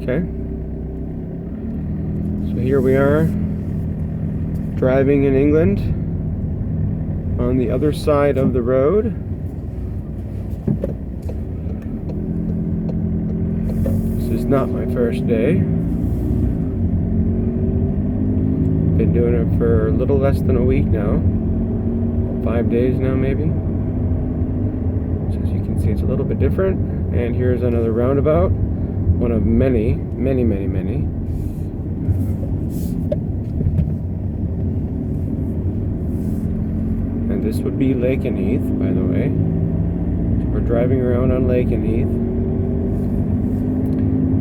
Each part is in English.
Okay. So here we are, driving in England on the other side of the road. This is not my first day. Been doing it for a little less than a week now. 5 days now, maybe. So as you can see, it's a little bit different. And here's another roundabout. One of many. And this would be Lakenheath, by the way. We're driving around on Lakenheath.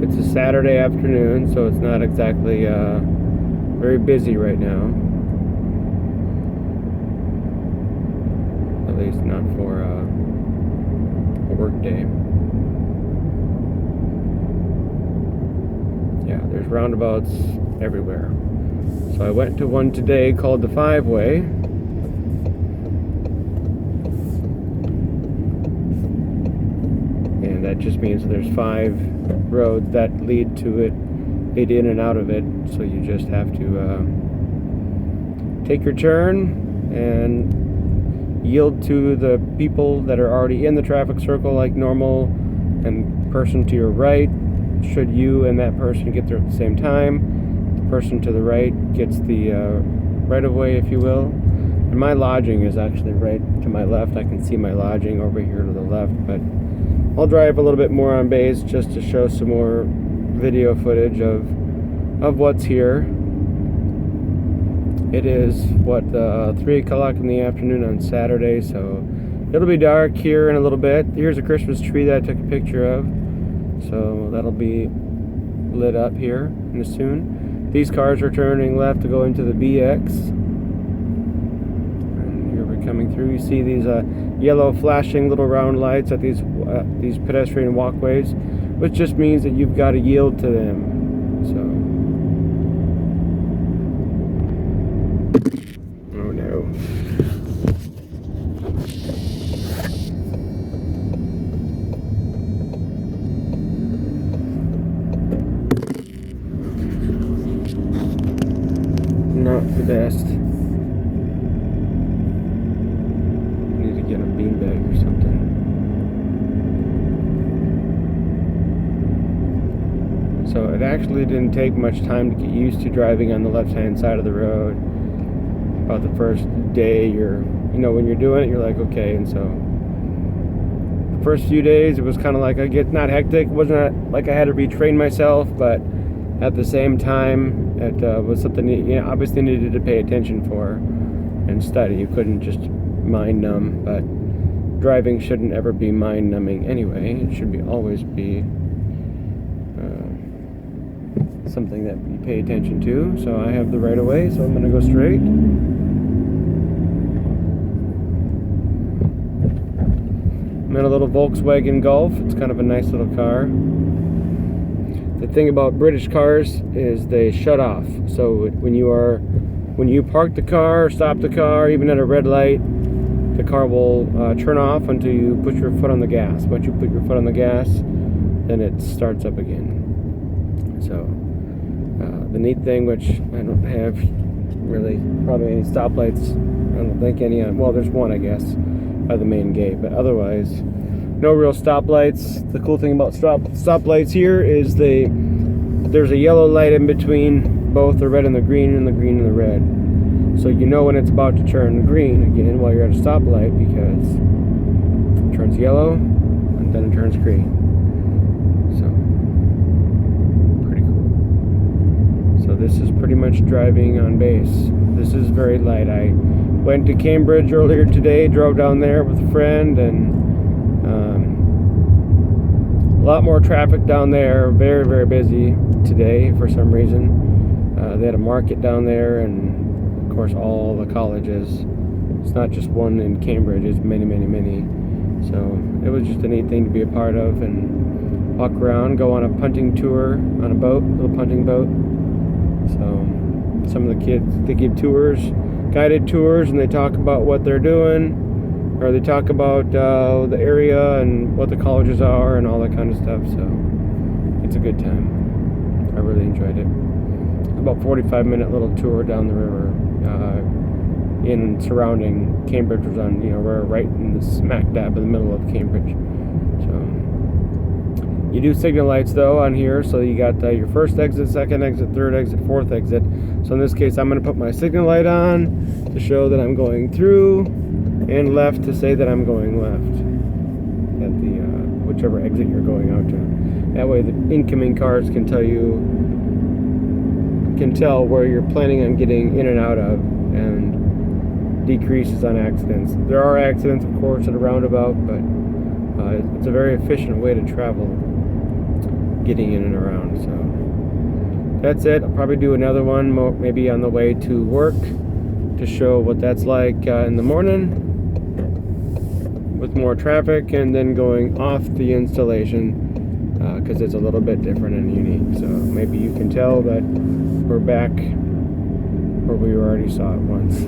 It's a Saturday afternoon, so it's not exactly very busy right now. At least not for a work day. Yeah, there's roundabouts everywhere. So I went to one today called the 5-Way. And that just means that there's 5 roads that lead to it, lead in and out of it. So you just have to take your turn and yield to the people that are already in the traffic circle like normal, and person to your right, should you and that person get there at the same time, the person to the right gets the right of way, if you will. And my lodging is actually right to my left. I can see my lodging over here to the left, but I'll drive a little bit more on base just to show some more video footage of what's here. It is 3 o'clock in the afternoon on Saturday, so it'll be dark here in a little bit. Here's a Christmas tree that I took a picture of, so that'll be lit up here soon. These cars are turning left to go into the BX, and here we're coming through. You see these yellow flashing little round lights at these pedestrian walkways, which just means that you've got to yield to them. So, oh no. Not the best. Need to get a beanbag or something. So it actually didn't take much time to get used to driving on the left-hand side of the road. About the first day, when you're doing it, you're like, okay. And so the first few days, it was kind of like, not hectic. It wasn't like I had to retrain myself, but at the same time, it was something you obviously needed to pay attention for and study. You couldn't just mind numb, but driving shouldn't ever be mind numbing anyway. It should always be something that you pay attention to. So I have the right of way, so I'm going to go straight. I'm in a little Volkswagen Golf. It's kind of a nice little car. The thing about British cars is they shut off. So when you park the car, stop the car, even at a red light, the car will turn off until you put your foot on the gas. Once you put your foot on the gas, then it starts up again. So the neat thing, which I don't have really probably any stoplights, I don't think any on, well, there's one, I guess, by the main gate, but otherwise no real stoplights. The cool thing about stoplights here is there's a yellow light in between both the red and the green, and the green and the red, so you know when it's about to turn green again while you're at a stoplight, because it turns yellow and then it turns green. So So this is pretty much driving on base. This is very light. I went to Cambridge earlier today, drove down there with a friend, and a lot more traffic down there. Very, very busy today for some reason. They had a market down there, and of course all the colleges. It's not just one in Cambridge, it's many, many, many. So it was just a neat thing to be a part of and walk around, go on a punting tour on a boat, little punting boat. So some of the kids, they give tours, guided tours, and they talk about what they're doing, or they talk about the area and what the colleges are and all that kind of stuff. So it's a good time. I really enjoyed it. It's about 45-minute little tour down the river in surrounding Cambridge. Was on, we're right in the smack dab in the middle of Cambridge. So you do signal lights though on here, so you got your first exit, second exit, third exit, fourth exit. So in this case, I'm going to put my signal light on to show that I'm going through, and left to say that I'm going left at the whichever exit you're going out to. That way the incoming cars can tell where you're planning on getting in and out of, and decreases on accidents. There are accidents, of course, at a roundabout, but it's a very efficient way to travel getting in and around. So that's it. I'll probably do another one maybe on the way to work to show what that's like in the morning with more traffic, and then going off the installation because it's a little bit different and unique. So maybe you can tell that we're back where we already saw it once.